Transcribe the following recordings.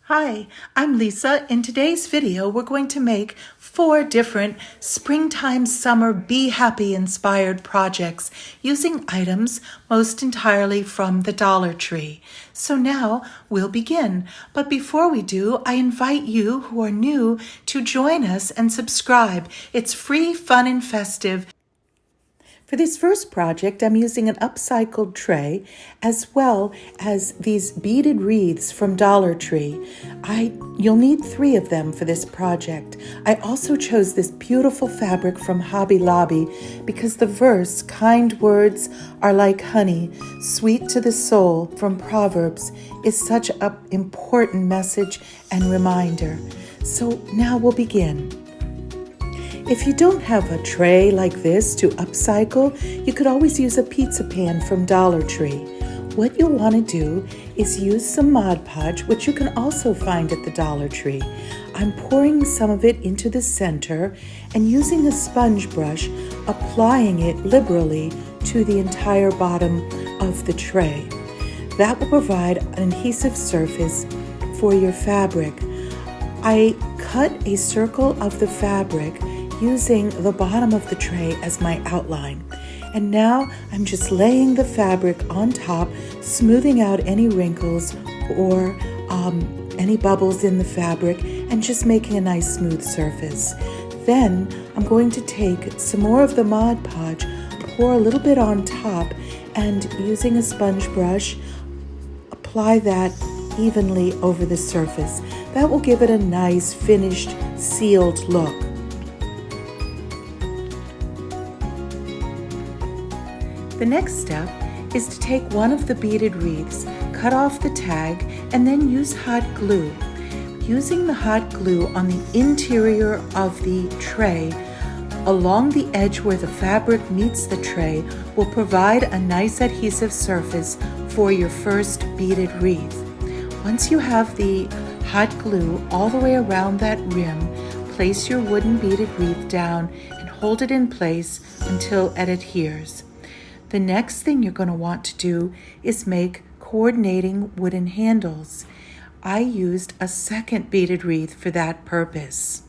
Hi, I'm Lisa. In today's video, we're going to make 4 different springtime summer Be Happy inspired projects using items most entirely from the Dollar Tree. So now we'll begin. But before we do, I invite you who are new to join us and subscribe. It's free, fun, and festive. For this first project, I'm using an upcycled tray as well as these beaded wreaths from Dollar Tree. You'll need 3 of them for this project. I also chose this beautiful fabric from Hobby Lobby because the verse, "Kind words are like honey, sweet to the soul," from Proverbs is such an important message and reminder. So now we'll begin. If you don't have a tray like this to upcycle, you could always use a pizza pan from Dollar Tree. What you'll want to do is use some Mod Podge, which you can also find at the Dollar Tree. I'm pouring some of it into the center and using a sponge brush, applying it liberally to the entire bottom of the tray. That will provide an adhesive surface for your fabric. I cut a circle of the fabric using the bottom of the tray as my outline. And now I'm just laying the fabric on top, smoothing out any wrinkles or any bubbles in the fabric and just making a nice smooth surface. Then I'm going to take some more of the Mod Podge, pour a little bit on top, and using a sponge brush, apply that evenly over the surface. That will give it a nice finished, sealed look. The next step is to take one of the beaded wreaths, cut off the tag, and then use hot glue. Using the hot glue on the interior of the tray, along the edge where the fabric meets the tray, will provide a nice adhesive surface for your first beaded wreath. Once you have the hot glue all the way around that rim, place your wooden beaded wreath down and hold it in place until it adheres. The next thing you're going to want to do is make coordinating wooden handles. I used a second beaded wreath for that purpose.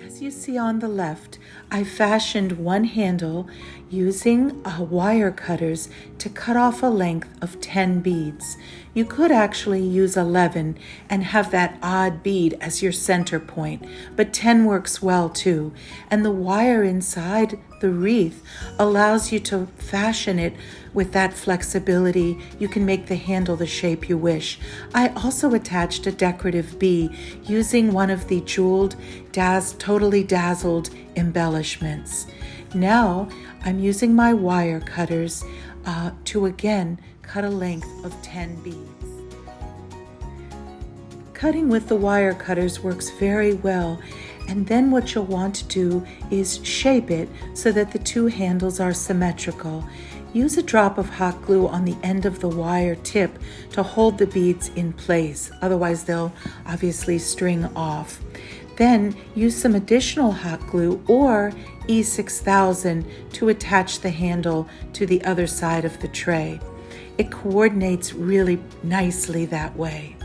As you see on the left, I fashioned one handle using wire cutters to cut off a length of 10 beads. You could actually use 11 and have that odd bead as your center point, but 10 works well too. And the wire inside the wreath allows you to fashion it with that flexibility. You can make the handle the shape you wish. I also attached a decorative bee using one of the jeweled, totally dazzled embellishments. Now I'm using my wire cutters to again cut a length of 10 beads. Cutting with the wire cutters works very well, and then what you'll want to do is shape it so that the 2 handles are symmetrical. Use a drop of hot glue on the end of the wire tip to hold the beads in place, otherwise they'll obviously string off. Then use some additional hot glue or E6000 to attach the handle to the other side of the tray. It coordinates really nicely that way.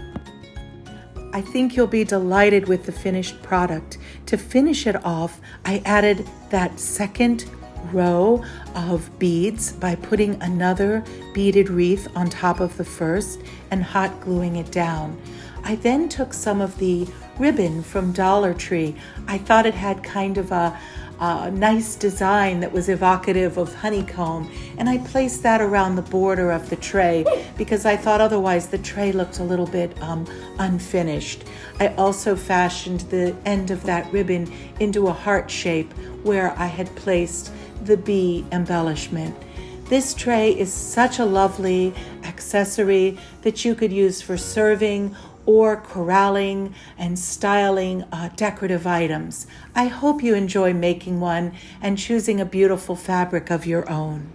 I think you'll be delighted with the finished product. To finish it off, I added that second row of beads by putting another beaded wreath on top of the first and hot gluing it down. I then took some of the ribbon from Dollar Tree. I thought it had kind of a nice design that was evocative of honeycomb, and I placed that around the border of the tray because I thought otherwise the tray looked a little bit unfinished. I also fashioned the end of that ribbon into a heart shape where I had placed the bee embellishment. This tray is such a lovely accessory that you could use for serving or corralling and styling decorative items. I hope you enjoy making one and choosing a beautiful fabric of your own.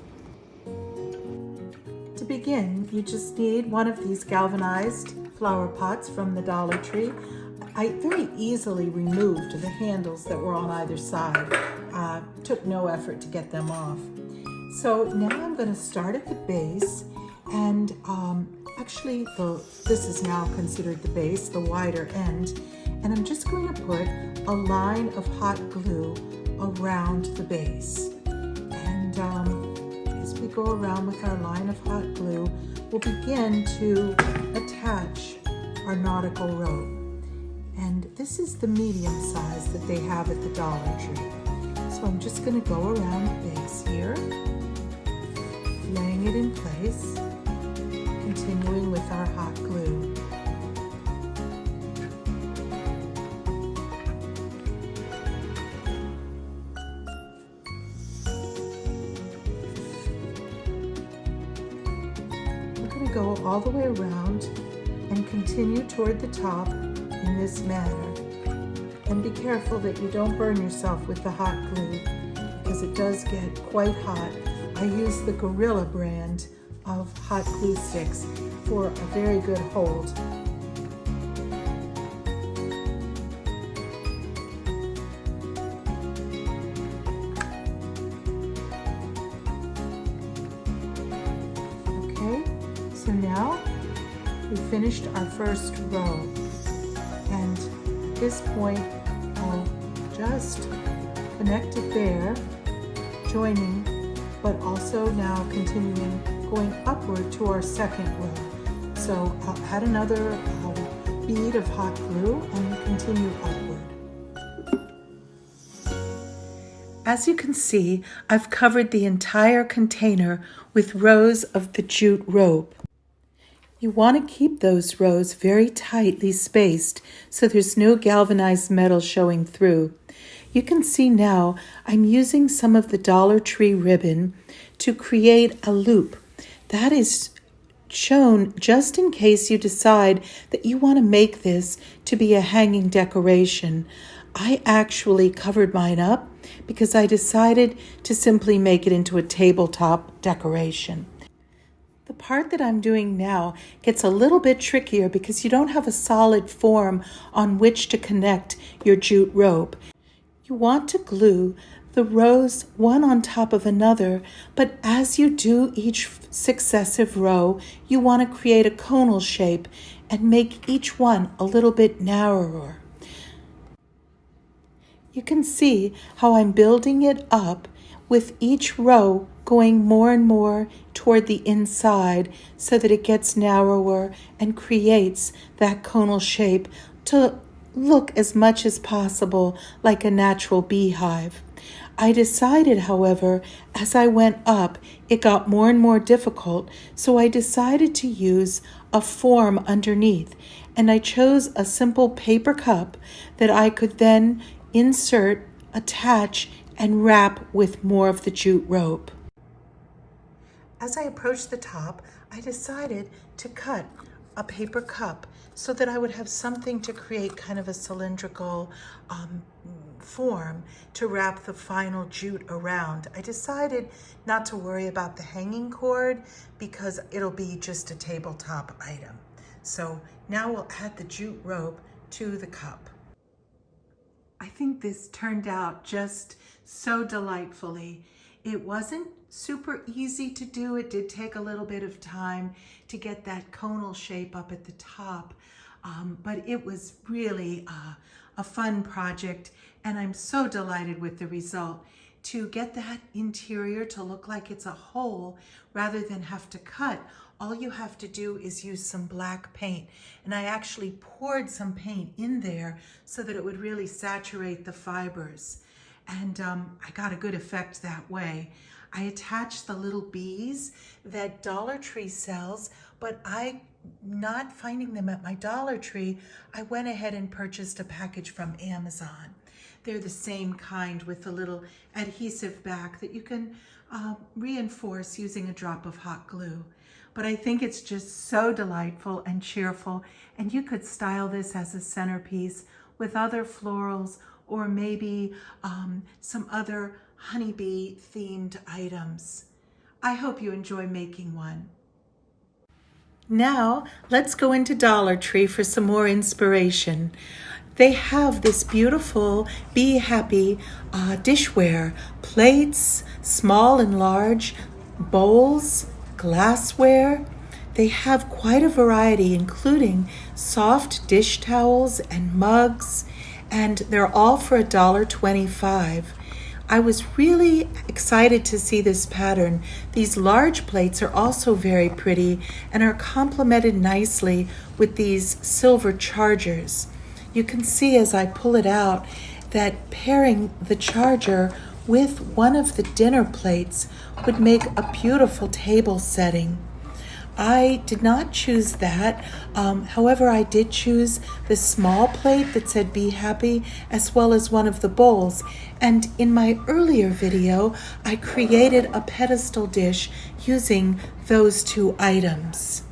To begin, you just need one of these galvanized flower pots from the Dollar Tree. I very easily removed the handles that were on either side. Took no effort to get them off. So now I'm going to start at the base, and actually, this is now considered the base, the wider end, and I'm just going to put a line of hot glue around the base. And as we go around with our line of hot glue, we'll begin to attach our nautical rope. And this is the medium size that they have at the Dollar Tree. So I'm just going to go around the base here, laying it in place, continuing with our hot glue. We're going to go all the way around and continue toward the top in this manner. And be careful that you don't burn yourself with the hot glue, because it does get quite hot. I use the Gorilla brand of hot glue sticks for a very good hold. Okay, so now we finished our first row, and at this point I'll just connect it there, joining, but also now continuing going upward to our second row. So I'll add another bead of hot glue and continue upward. As you can see, I've covered the entire container with rows of the jute rope. You want to keep those rows very tightly spaced so there's no galvanized metal showing through. You can see now I'm using some of the Dollar Tree ribbon to create a loop. That is shown just in case you decide that you want to make this to be a hanging decoration. I actually covered mine up because I decided to simply make it into a tabletop decoration. The part that I'm doing now gets a little bit trickier because you don't have a solid form on which to connect your jute rope. You want to glue the rows one on top of another, but as you do each successive row, you want to create a conal shape and make each one a little bit narrower. You can see how I'm building it up with each row going more and more toward the inside so that it gets narrower and creates that conal shape to look as much as possible like a natural beehive. I decided, however, as I went up, it got more and more difficult, so I decided to use a form underneath, and I chose a simple paper cup that I could then insert, attach, and wrap with more of the jute rope. As I approached the top, I decided to cut a paper cup so that I would have something to create kind of a cylindrical form to wrap the final jute around. I decided not to worry about the hanging cord because it'll be just a tabletop item. So now we'll add the jute rope to the cup. I think this turned out just so delightfully. It wasn't super easy to do. It did take a little bit of time to get that conal shape up at the top, but it was really a fun project, and I'm so delighted with the result. To get that interior to look like it's a hole rather than have to cut, all you have to do is use some black paint. And I actually poured some paint in there so that it would really saturate the fibers. And I got a good effect that way. I attached the little bees that Dollar Tree sells, but not finding them at my Dollar Tree, I went ahead and purchased a package from Amazon. They're the same kind with the little adhesive back that you can reinforce using a drop of hot glue. But I think it's just so delightful and cheerful, and you could style this as a centerpiece with other florals or maybe some other honeybee themed items. I hope you enjoy making one. Now let's go into Dollar Tree for some more inspiration. They have this beautiful Be Happy dishware, plates, small and large, bowls, glassware. They have quite a variety, including soft dish towels and mugs, and they're all for $1.25. I was really excited to see this pattern. These large plates are also very pretty and are complemented nicely with these silver chargers. You can see as I pull it out that pairing the charger with one of the dinner plates would make a beautiful table setting. I did not choose that. However, I did choose the small plate that said "Be Happy" as well as one of the bowls. And in my earlier video, I created a pedestal dish using those two items.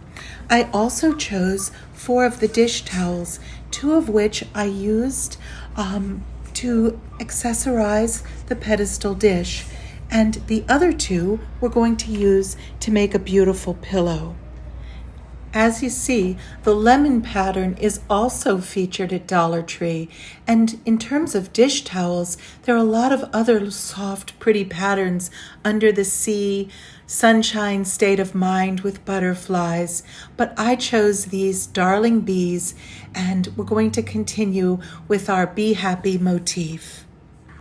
I also chose 4 of the dish towels, 2 of which I used to accessorize the pedestal dish, and the other 2 we're going to use to make a beautiful pillow. As you see, the lemon pattern is also featured at Dollar Tree, and in terms of dish towels, there are a lot of other soft, pretty patterns: under the sea, sunshine, state of mind with butterflies, but I chose these darling bees, and we're going to continue with our Be Happy motif.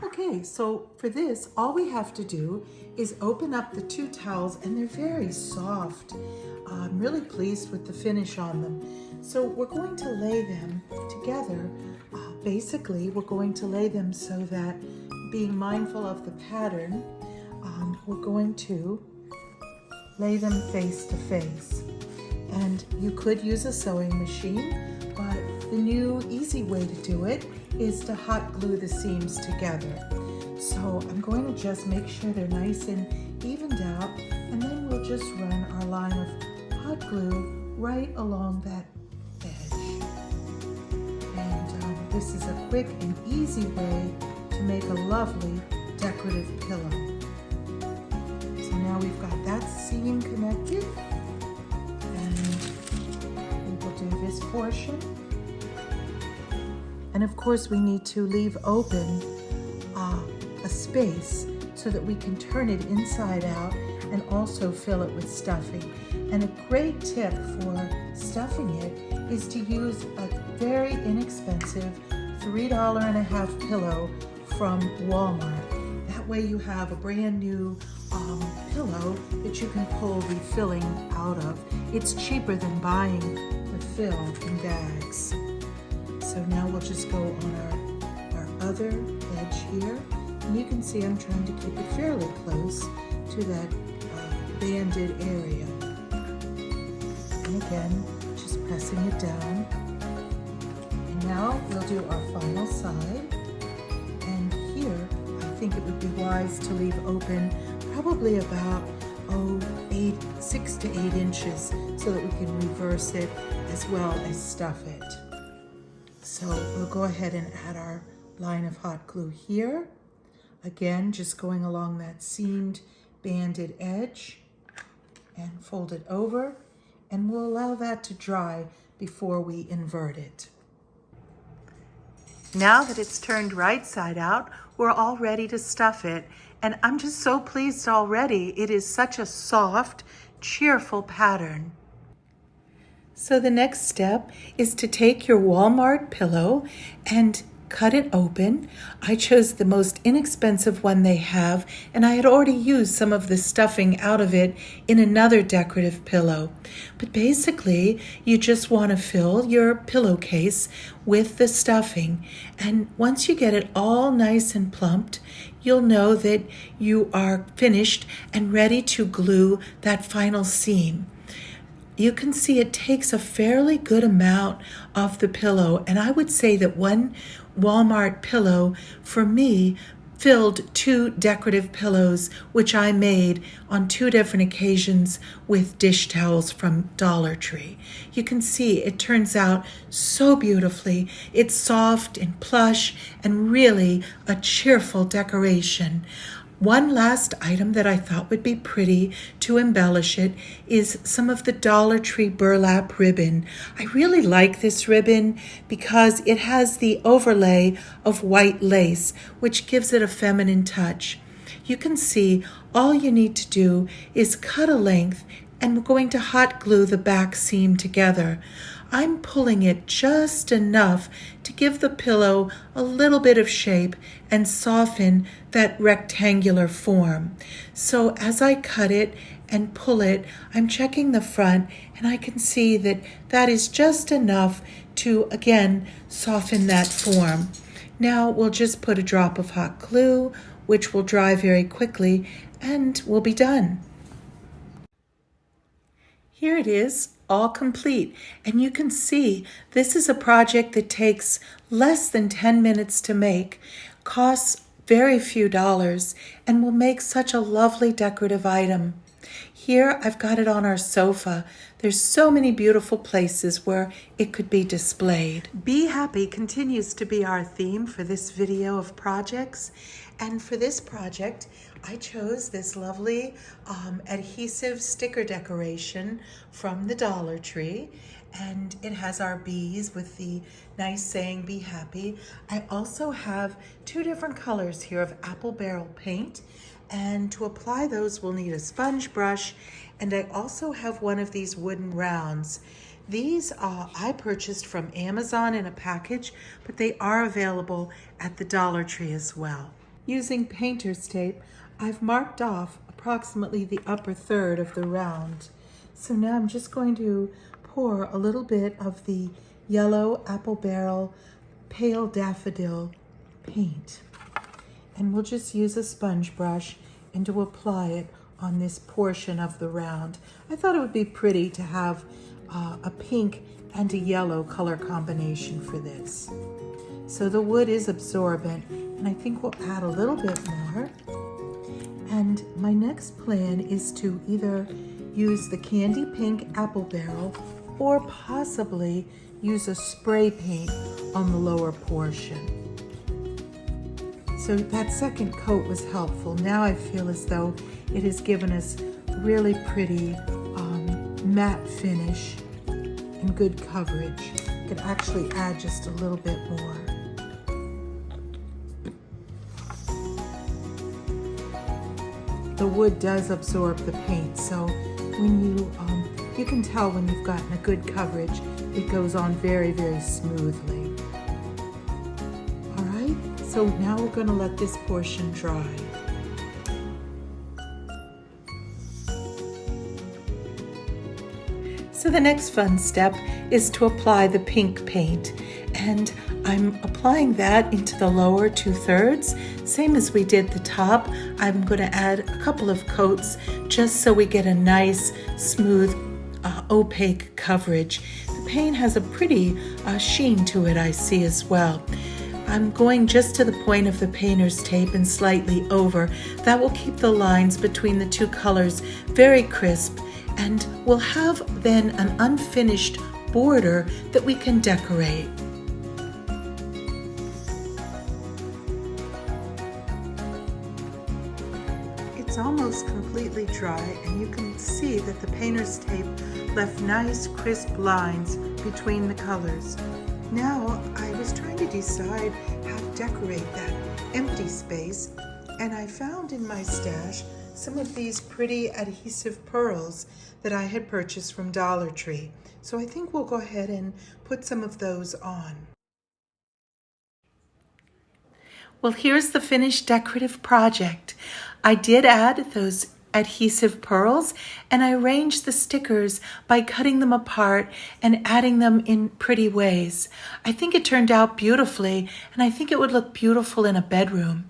Okay, so for this, all we have to do is open up the 2 towels, and they're very soft. I'm really pleased with the finish on them. So we're going to lay them together. Basically, we're going to lay them so that, being mindful of the pattern, we're going to lay them face to face. And you could use a sewing machine, but the new easy way to do it is to hot glue the seams together. So I'm going to just make sure they're nice and evened out, and then we'll just run our line of hot glue right along that edge. And this is a quick and easy way to make a lovely decorative pillow. So now we've got that seam connected, and we will do this portion. And of course we need to leave open a space so that we can turn it inside out and also fill it with stuffing. And a great tip for stuffing it is to use a very inexpensive $3.50 pillow from Walmart. That way you have a brand new pillow that you can pull refilling out of. It's cheaper than buying the fill in bags. So now we'll just go on our other edge here. And you can see I'm trying to keep it fairly close to that banded area. And again, just pressing it down. And now we'll do our final side. And here, I think it would be wise to leave open probably about 6 to 8 inches so that we can reverse it as well as stuff it. So we'll go ahead and add our line of hot glue here. Again, just going along that seamed banded edge, and fold it over, and we'll allow that to dry before we invert it. Now that it's turned right side out, we're all ready to stuff it, and I'm just so pleased already. It is such a soft, cheerful pattern. So the next step is to take your Walmart pillow and cut it open. I chose the most inexpensive one they have, and I had already used some of the stuffing out of it in another decorative pillow. But basically, you just want to fill your pillowcase with the stuffing, and once you get it all nice and plumped, you'll know that you are finished and ready to glue that final seam. You can see it takes a fairly good amount of the pillow, and I would say that one Walmart pillow for me filled 2 decorative pillows, which I made on 2 different occasions with dish towels from Dollar Tree. You can see it turns out so beautifully. It's soft and plush and really a cheerful decoration. One last item that I thought would be pretty to embellish it is some of the Dollar Tree burlap ribbon. I really like this ribbon because it has the overlay of white lace, which gives it a feminine touch. You can see all you need to do is cut a length and we're going to hot glue the back seam together. I'm pulling it just enough to give the pillow a little bit of shape and soften that rectangular form. So as I cut it and pull it, I'm checking the front, and I can see that that is just enough to, again, soften that form. Now we'll just put a drop of hot glue, which will dry very quickly, and we'll be done. Here it is, all complete, and you can see this is a project that takes less than 10 minutes to make, costs very few dollars, and will make such a lovely decorative item. Here I've got it on our sofa. There's so many beautiful places where it could be displayed. Be Happy continues to be our theme for this video of projects. And for this project, I chose this lovely adhesive sticker decoration from the Dollar Tree. And it has our bees with the nice saying, Be Happy. I also have two different colors here of apple barrel paint. And to apply those, we'll need a sponge brush. And I also have one of these wooden rounds. These I purchased from Amazon in a package, but they are available at the Dollar Tree as well. Using painter's tape, I've marked off approximately the upper third of the round. So now I'm just going to pour a little bit of the yellow apple barrel pale daffodil paint. And we'll just use a sponge brush and to apply it on this portion of the round. I thought it would be pretty to have a pink and a yellow color combination for this. So the wood is absorbent, and I think we'll add a little bit more. And my next plan is to either use the candy pink apple barrel or possibly use a spray paint on the lower portion. So that second coat was helpful. Now I feel as though it has given us really pretty matte finish and good coverage. Could actually add just a little bit more. The wood does absorb the paint, so when you can tell when you've gotten a good coverage, it goes on very, very smoothly. All right, so now we're going to let this portion dry. So the next fun step is to apply the pink paint, and I'm applying that into the lower 2/3, same as we did the top. I'm going to add a couple of coats just so we get a nice, smooth, opaque coverage. The paint has a pretty sheen to it, I see as well. I'm going just to the point of the painter's tape and slightly over. That will keep the lines between the two colors very crisp, and we'll have then an unfinished border that we can decorate. It's almost completely dry, and you can see that the painter's tape left nice crisp lines between the colors. Now I was trying to decide how to decorate that empty space, and I found in my stash some of these pretty adhesive pearls that I had purchased from Dollar Tree. So I think we'll go ahead and put some of those on. Well, here's the finished decorative project. I did add those adhesive pearls, and I arranged the stickers by cutting them apart and adding them in pretty ways. I think it turned out beautifully, and I think it would look beautiful in a bedroom.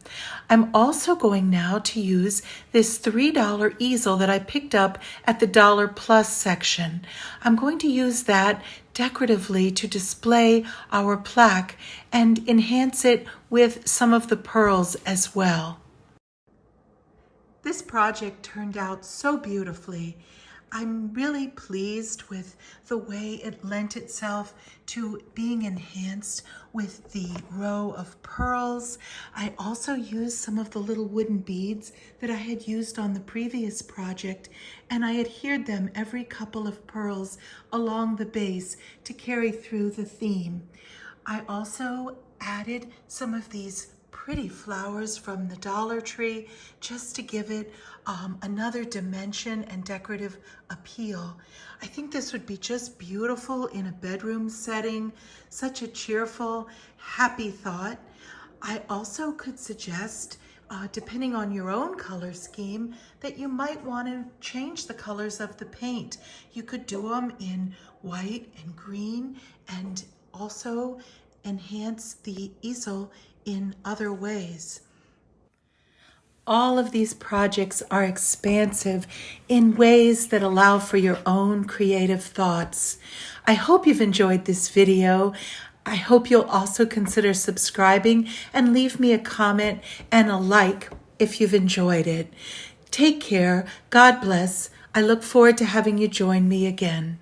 I'm also going now to use this $3 easel that I picked up at the Dollar Plus section. I'm going to use that decoratively to display our plaque and enhance it with some of the pearls as well. This project turned out so beautifully. I'm really pleased with the way it lent itself to being enhanced with the row of pearls. I also used some of the little wooden beads that I had used on the previous project, and I adhered them every couple of pearls along the base to carry through the theme. I also added some of these pretty flowers from the Dollar Tree just to give it another dimension and decorative appeal. I think this would be just beautiful in a bedroom setting, such a cheerful, happy thought. I also could suggest, depending on your own color scheme, that you might want to change the colors of the paint. You could do them in white and green and also enhance the easel in other ways. All of these projects are expansive in ways that allow for your own creative thoughts. I hope you've enjoyed this video. I hope you'll also consider subscribing and leave me a comment and a like if you've enjoyed it. Take care. God bless. I look forward to having you join me again.